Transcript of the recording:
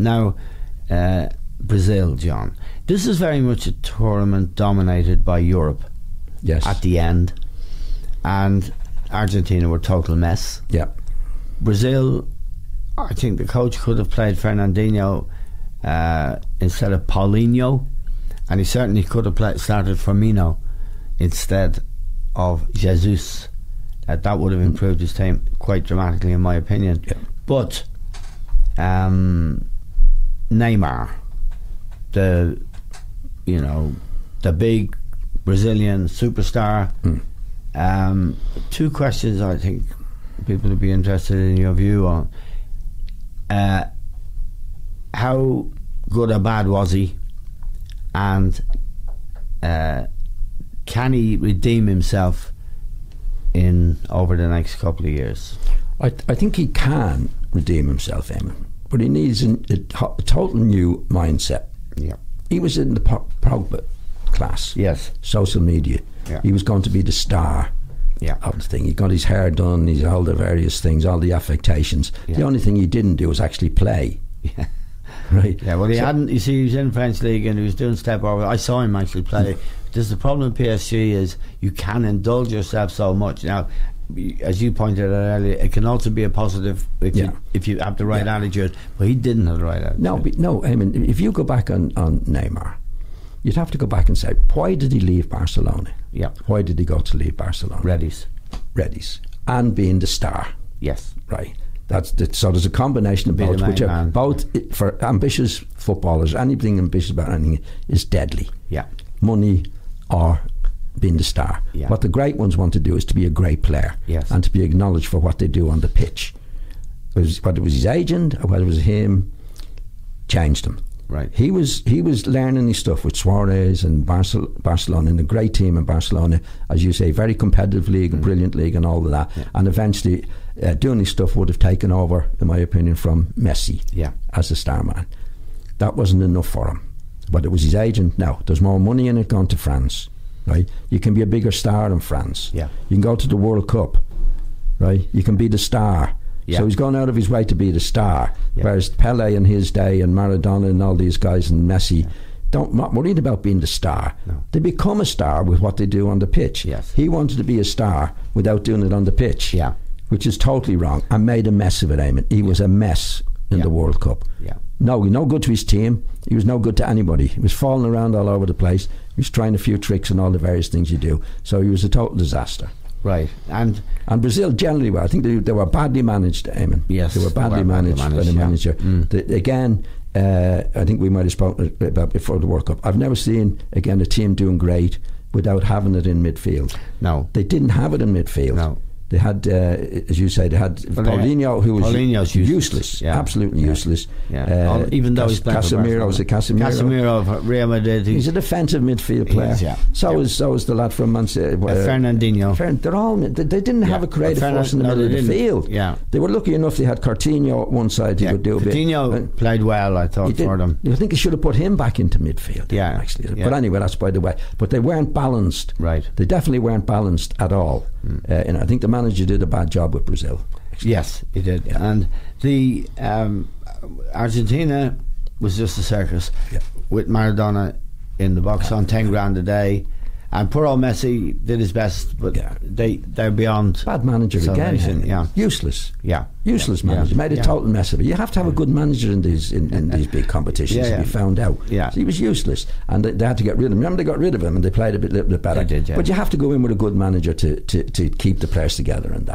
Now, Brazil, John. This is very much a tournament dominated by Europe. Yes. At the end, and Argentina were total mess. Yeah. Brazil, I think the coach could have played Fernandinho instead of Paulinho, and he certainly could have started Firmino instead of Jesus. That would have improved his team quite dramatically, in my opinion. Yeah. But Neymar, the big Brazilian superstar. Two questions I think people would be interested in your view on. How good or bad was he, and can he redeem himself over the next couple of years? I think he can redeem himself, Eamon, but he needs a total new mindset. Yeah, he was in the Pogba class. Yes, social media. Yeah. He was going to be the star. Yeah. Of the thing. He got his hair done. He's all the various things, all the affectations. Yeah. The only thing he didn't do was actually play. Yeah. Right. Yeah. Well, he hadn't. You see, he was in French league and he was doing step over. I saw him actually play. There's the problem with PSG is you can indulge yourself so much. Now, as you pointed out earlier, it can also be a positive if you have the right attitude. But he didn't have the right attitude. No. I mean, if you go back on Neymar, you'd have to go back and say, why did he leave Barcelona? Yeah. Why did he go to leave Barcelona? Reddies. And being the star. Yes. Right. So there's a combination of both, which are both for ambitious footballers. Anything ambitious about anything is deadly. Yeah. Money or being the star. Yeah. What the great ones want to do is to be a great player. Yes. And to be acknowledged for what they do on the pitch. Whether it was his agent or whether it was him, changed him. Right. He was learning his stuff with Suarez and Barcelona, and a great team in Barcelona, as you say, very competitive league, a brilliant league, and all of that. Yeah. And eventually, doing his stuff would have taken over, in my opinion, from Messi as a star man. That wasn't enough for him. But it was his agent. Now, there's more money in it going to France, right? You can be a bigger star in France. Yeah. You can go to the World Cup, right? You can be the star. Yeah. So he's gone out of his way to be the star. Yeah. Whereas Pele in his day and Maradona and all these guys and Messi not worried about being the star. No. They become a star with what they do on the pitch. Yes. He wanted to be a star without doing it on the pitch. Yeah. Which is totally wrong. And made a mess of it, Eamon. He was a mess in the World Cup. Yeah. No good to his team. He was no good to anybody. He was falling around all over the place. He was trying a few tricks and all the various things you do. So he was a total disaster. Right. And Brazil generally were. I think they were badly managed, Eamon. Yes. They were badly managed by the manager. Again, I think we might have spoken about before the World Cup. I've never seen, again, a team doing great without having it in midfield. No. They didn't have it in midfield. No. They had, as you say, they had Paulinho, who was useless. Absolutely useless. Yeah. Even though he's playing Casemiro. Casemiro of Real Madrid. He's a defensive midfield player. So is the lad from Man City. Fernandinho. They didn't have a creative force in the middle of the field. Yeah. They were lucky enough they had Coutinho at one side. He would do a bit. Coutinho played well, I thought, for them. I think he should have put him back into midfield. Yeah. Actually. But anyway, that's by the way. But they weren't balanced. Right. They definitely weren't balanced at all. And I think the manager did a bad job with Brazil. Actually. Yes, he did. Yeah. And the Argentina was just a circus with Maradona in the box on 10 grand a day, and poor old Messi did his best, but they're beyond bad manager salvation. Again. Useless. Useless Yeah. manager. Made a total mess of it. You have to have a good manager in these big competitions to be found out. Yeah. So he was useless, and they had to get rid of him. Remember, they got rid of him and they played a little bit better. They did, But you have to go in with a good manager to keep the players together and that.